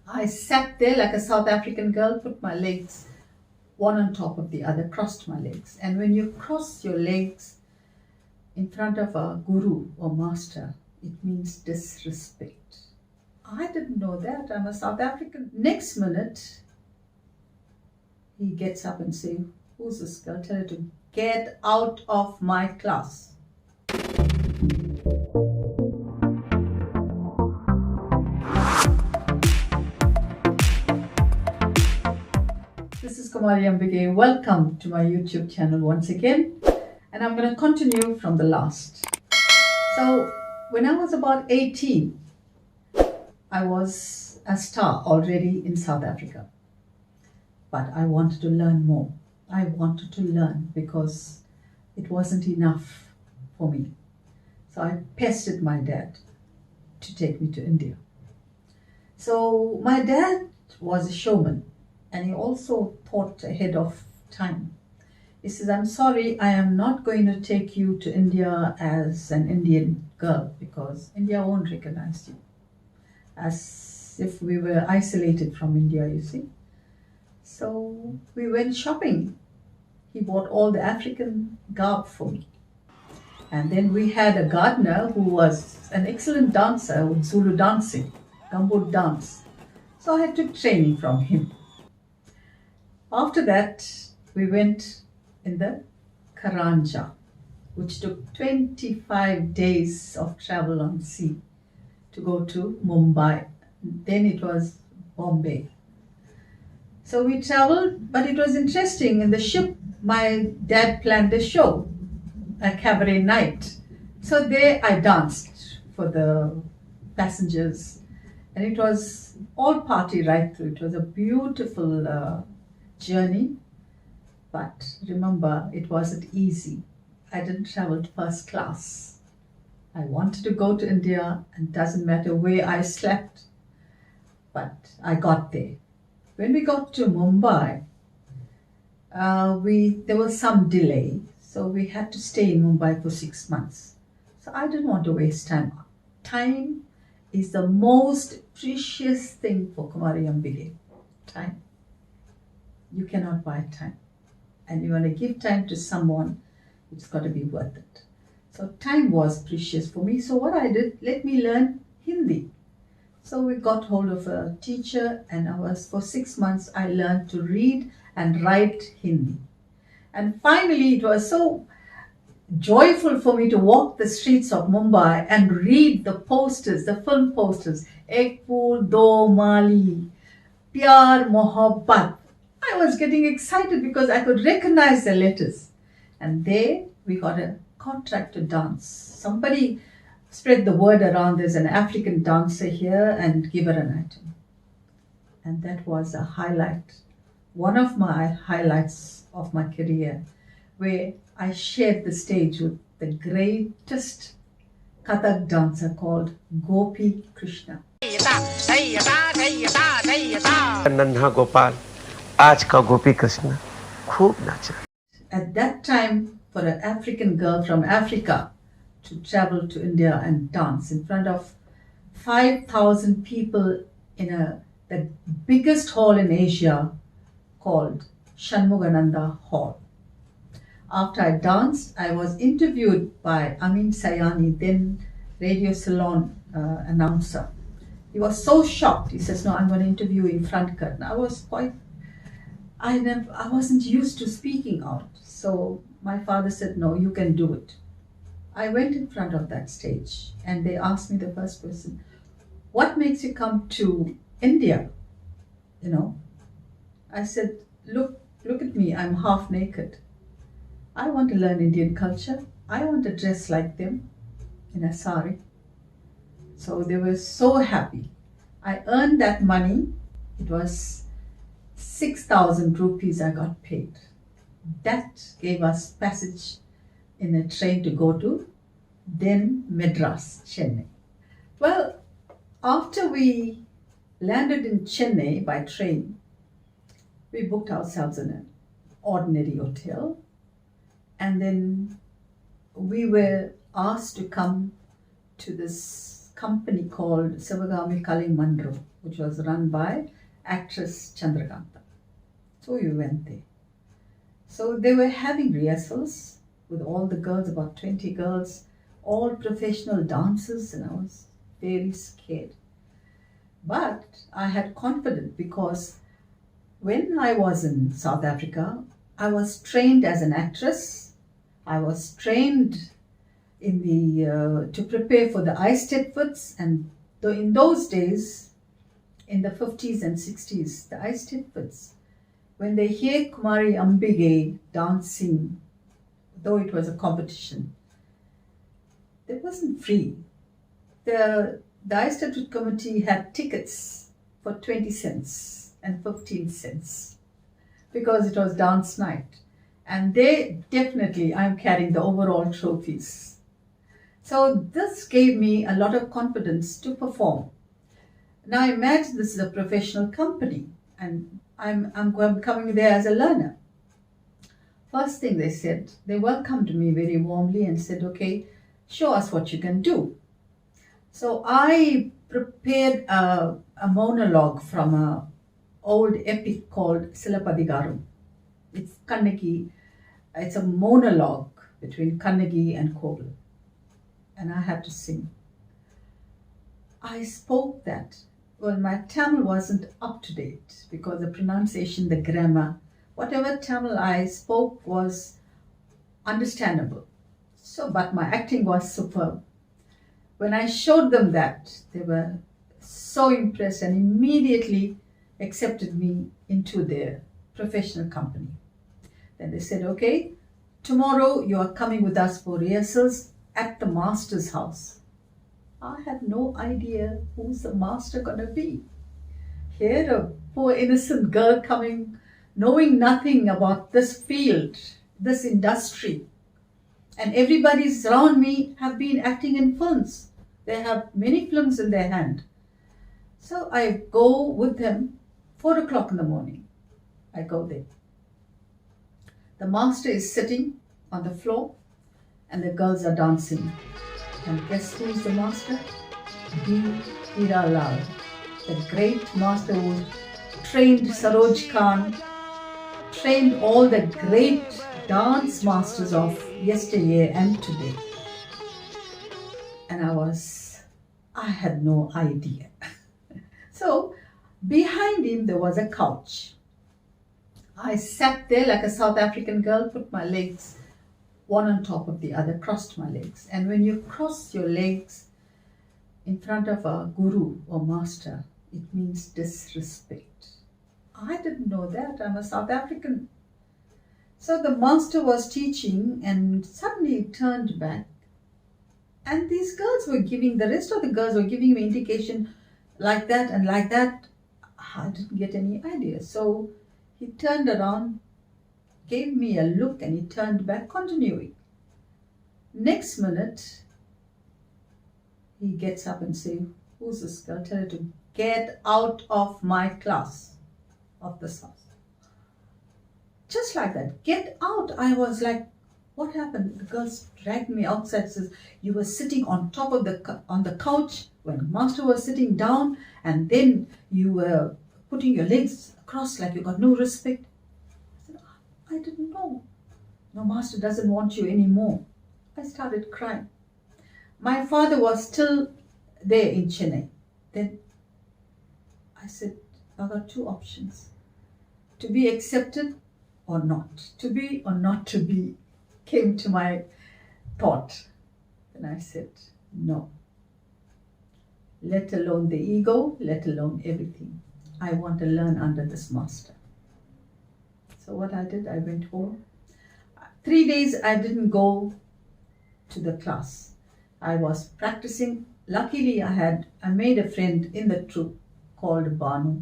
I sat there like a South African girl, put my legs one on top of the other, crossed my legs. And when you cross your legs in front of a guru or master, it means disrespect. I didn't know that. I'm a South African. Next minute, he gets up and says, "Who's this girl? Tell her to get out of my class." This is Kumari Ambigay. Welcome to my YouTube channel once again. And I'm going to continue from the last. So, when I was about 18, I was a star already in South Africa. But I wanted to learn more. I wanted to learn because it wasn't enough for me. So I pestered my dad to take me to India. So my dad was a showman and he also thought ahead of time. He says, "I'm sorry, I am not going to take you to India as an Indian girl because India won't recognize you." As if we were isolated from India, you see. So we went shopping. He bought all the African garb for me. And then we had a gardener who was an excellent dancer with Zulu dancing, gumboot dance. So I took training from him. After that, we went in the Karanja, which took 25 days of travel on sea to go to Mumbai. Then it was Bombay. So we traveled, but it was interesting. In the ship, my dad planned a show, a cabaret night. So there I danced for the passengers. And it was all party right through. It was a beautiful journey. But remember, it wasn't easy. I didn't travel first class. I wanted to go to India, and it doesn't matter where I slept. But I got there. When we got to Mumbai, there was some delay. So we had to stay in Mumbai for 6 months. So I didn't want to waste time. Time is the most precious thing for Kumari Ambigay. Time. You cannot buy time. And you want to give time to someone, it's got to be worth it. So time was precious for me. So what I did, let me learn Hindi. So we got hold of a teacher and for 6 months I learned to read and write Hindi. And finally it was so joyful for me to walk the streets of Mumbai and read the posters, the film posters. Ek Phool Do Mali, Pyar Mohabbat. I was getting excited because I could recognize the letters. And there we got a contract to dance. Somebody spread the word around, there's an African dancer here, and give her an item. And that was a highlight, one of my highlights of my career, where I shared the stage with the greatest Kathak dancer called Gopi Krishna. नन्हा गोपाल आज का गोपी कृष्ण खूब नाचा. At that time, for an African girl from Africa to travel to India and dance in front of 5,000 people in the biggest hall in Asia called Shanmugananda Hall. After I danced, I was interviewed by Amin Sayani, then Radio Ceylon announcer. He was so shocked. He says, "No, I'm going to interview you in front curtain." I wasn't used to speaking out. So my father said, "No, you can do it." I went in front of that stage and they asked me the first question, "What makes you come to India?" You know, I said, look at me, I'm half naked. I want to learn Indian culture. I want to dress like them in a sari. So they were so happy. I earned that money. It was 6,000 rupees I got paid. That gave us passage in a train to go to then Madras, Chennai. Well, after we landed in Chennai by train, we booked ourselves in an ordinary hotel, and then we were asked to come to this company called Sivagami Kali Mandro. which was run by actress Chandrakanta. So we went there. So they were having rehearsals with all the girls, about 20 girls, all professional dancers, and I was very scared. But I had confidence because when I was in South Africa, I was trained as an actress. I was trained in the to prepare for the Eisteddfods, and in those days, in the 50s and 60s, the Eisteddfods, when they hear Kumari Ambigay dancing, though it was a competition, it wasn't free. The Eisteddfod committee had tickets for 20 cents and 15 cents because it was dance night. And I'm carrying the overall trophies. So this gave me a lot of confidence to perform. Now imagine this is a professional company and I'm coming there as a learner. First thing they said, they welcomed me very warmly and said, okay, show us what you can do. So I prepared a monologue from an old epic called Silapadigaram. It's Kannagi. It's a monologue between Kannagi and Koval. And I had to sing. I spoke that. Well, my Tamil wasn't up to date because the pronunciation, the grammar, whatever Tamil I spoke was understandable. So, but my acting was superb. When I showed them that, they were so impressed and immediately accepted me into their professional company. Then they said, okay, tomorrow you are coming with us for rehearsals at the master's house. I had no idea who's the master gonna be. Here, a poor innocent girl coming, knowing nothing about this field, this industry. And everybody around me have been acting in films. They have many films in their hand. So I go with them, 4 o'clock in the morning. I go there. The master is sitting on the floor and the girls are dancing. And guess who is the master? B. Hiralal, the great master who trained Saroj Khan, trained all the great dance masters of yesteryear and today. And I had no idea. So behind him there was a couch. I sat there like a South African girl, put my legs one on top of the other, crossed my legs. And when you cross your legs in front of a guru or master, it means disrespect. I didn't know that. I'm a South African. So the master was teaching and suddenly he turned back. And these girls were the rest of the girls were giving me indication like that and like that. I didn't get any idea. So he turned around, gave me a look and he turned back, continuing. Next minute, he gets up and says, who's this girl? Tell her to get out of my class of this house. Just like that, get out. I was like, what happened? The girls dragged me outside, says, you were sitting on top of on the couch when master was sitting down and then you were putting your legs across like you got no respect. I said, I didn't know. No, master doesn't want you anymore. I started crying. My father was still there in Chennai. Then I said, I got two options. To be accepted or not. To be or not to be came to my thought. And I said, no. Let alone the ego, let alone everything. I want to learn under this master. So what I did, I went home. 3 days I didn't go to the class. I was practicing. Luckily I made a friend in the troupe called Banu,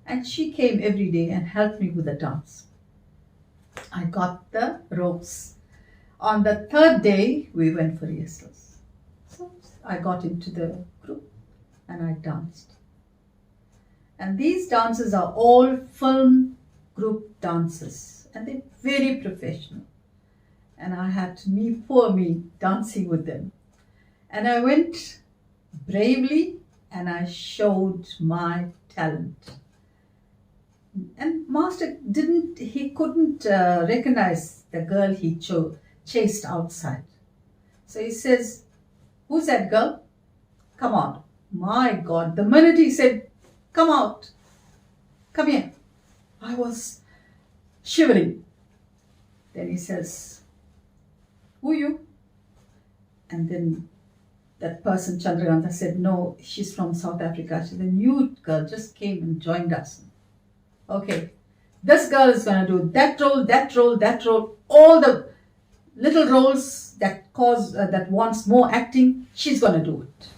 and she came every day and helped me with the dance. I got the ropes. On the third day we went for rehearsals. So I got into the group and I danced. And these dances are all film group dances and they're very professional. And I had me dancing with them. And I went bravely and I showed my talent. And Master couldn't recognize the girl he chased outside. So he says, "Who's that girl? Come out." My God, the minute he said, "Come out, come here," I was shivering. Then he says, "Who are you?" And then that person, Chandrakanta, said, "No, she's from South Africa. She's a new girl, just came and joined us." Okay, this girl is going to do that role, that role, that role, all the little roles that wants more acting, she's going to do it.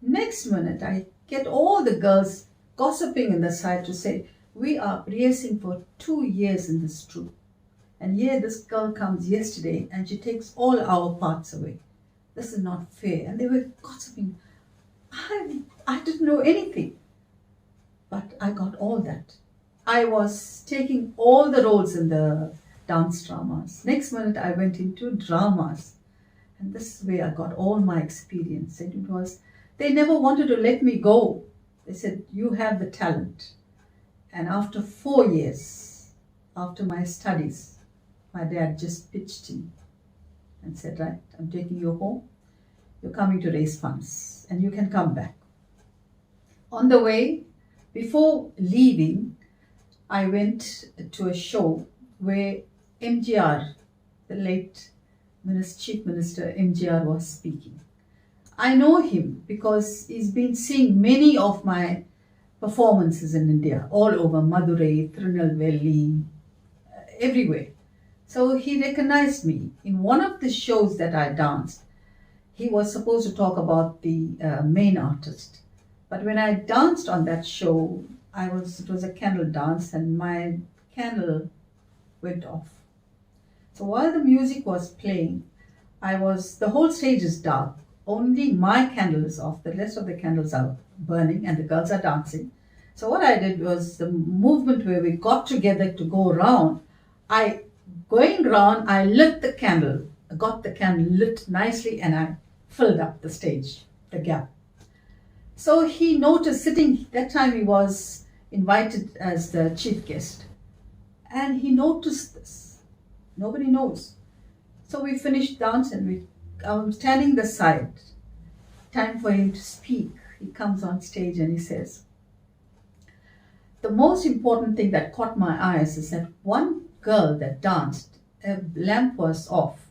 Next minute, I get all the girls gossiping in the side to say, "We are rehearsing for 2 years in this troupe. And here this girl comes yesterday and she takes all our parts away. This is not fair." And they were gossiping. I didn't know anything. But I got all that. I was taking all the roles in the dance dramas. Next minute, I went into dramas. And this is where I got all my experience. And it was, they never wanted to let me go. They said, "You have the talent." And after 4 years, after my studies, my dad just pitched in and said, "Right, I'm taking you home. You're coming to raise funds and you can come back." On the way, before leaving, I went to a show where MGR, the late Chief Minister MGR, was speaking. I know him because he's been seeing many of my performances in India, all over Madurai, Tirunelveli, everywhere. So he recognized me. In one of the shows that I danced, he was supposed to talk about the main artist. But when I danced on that show, it was a candle dance and my candle went off. So while the music was playing, the whole stage is dark. Only my candle is off. The rest of the candles are burning and the girls are dancing. So what I did was the movement where we got together to go around. Going round, I lit the candle. I got the candle lit nicely and I filled up the stage, the gap. So he noticed sitting, that time he was invited as the chief guest. And he noticed this. Nobody knows. So we finished dance and I'm standing the side. Time for him to speak. He comes on stage and he says, "The most important thing that caught my eyes is that one girl that danced, a lamp was off.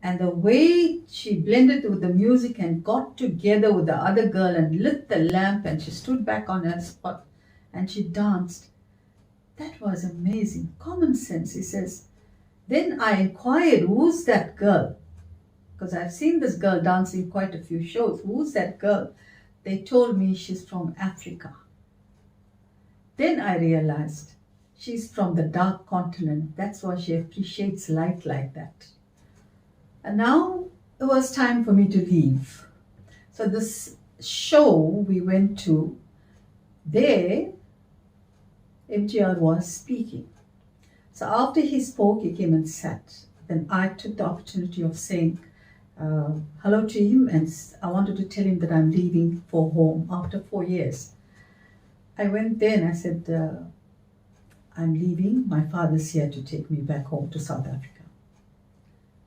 And the way she blended with the music and got together with the other girl and lit the lamp and she stood back on her spot and she danced. That was amazing. Common sense," he says. Then I inquired, "Who's that girl?" Because I've seen this girl dancing quite a few shows. "Who's that girl?" They told me she's from Africa. Then I realized she's from the dark continent. That's why she appreciates light like that. And now it was time for me to leave. So this show we went to, there MGR was speaking. So after he spoke, he came and sat. Then I took the opportunity of saying hello to him, and I wanted to tell him that I'm leaving for home after 4 years. I went there and I said, "I'm leaving. My father's here to take me back home to South Africa."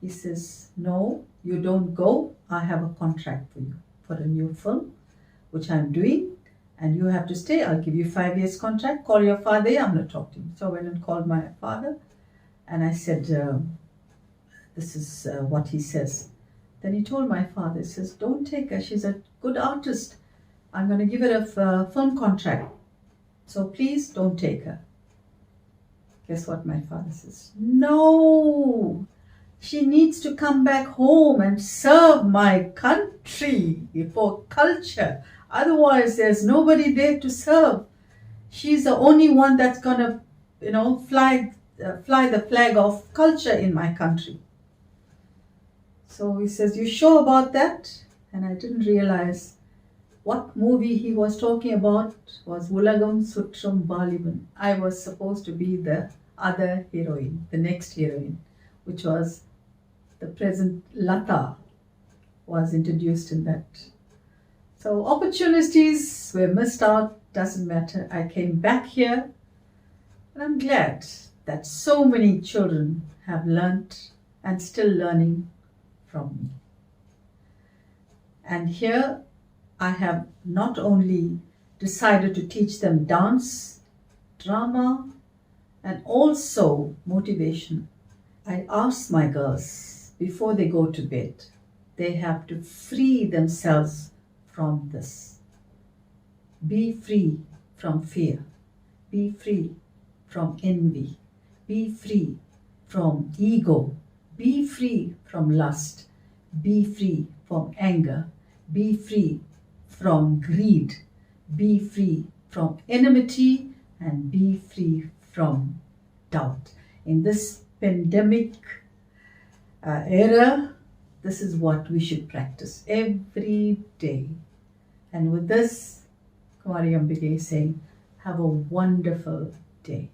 He says, "No, you don't go. I have a contract for you for a new film, which I'm doing, and you have to stay. I'll give you 5 years contract. Call your father. I'm going to talk to him." So I went and called my father and I said, "This is what he says." Then he told my father, he says, "Don't take her. She's a good artist. I'm going to give her a film contract. So please don't take her." Guess what my father says? "No, she needs to come back home and serve my country for culture. Otherwise, there's nobody there to serve. She's the only one that's going to, fly the flag of culture in my country." So he says, "You sure about that?" And I didn't realize what movie he was talking about was Ulagam Sutram Baliban. I was supposed to be the other heroine, the next heroine, which was the present Lata was introduced in that So opportunities were missed out, doesn't matter. I came back here and I'm glad that so many children have learnt and still learning from me. And here I have not only decided to teach them dance, drama, and also motivation. I ask my girls before they go to bed, they have to free themselves from this. Be free from fear. Be free from envy. Be free from ego. Be free from lust. Be free from anger. Be free from greed. Be free from enmity and be free from doubt. In this pandemic era, this is what we should practice every day. And with this, Kumari Ambigay is saying, have a wonderful day.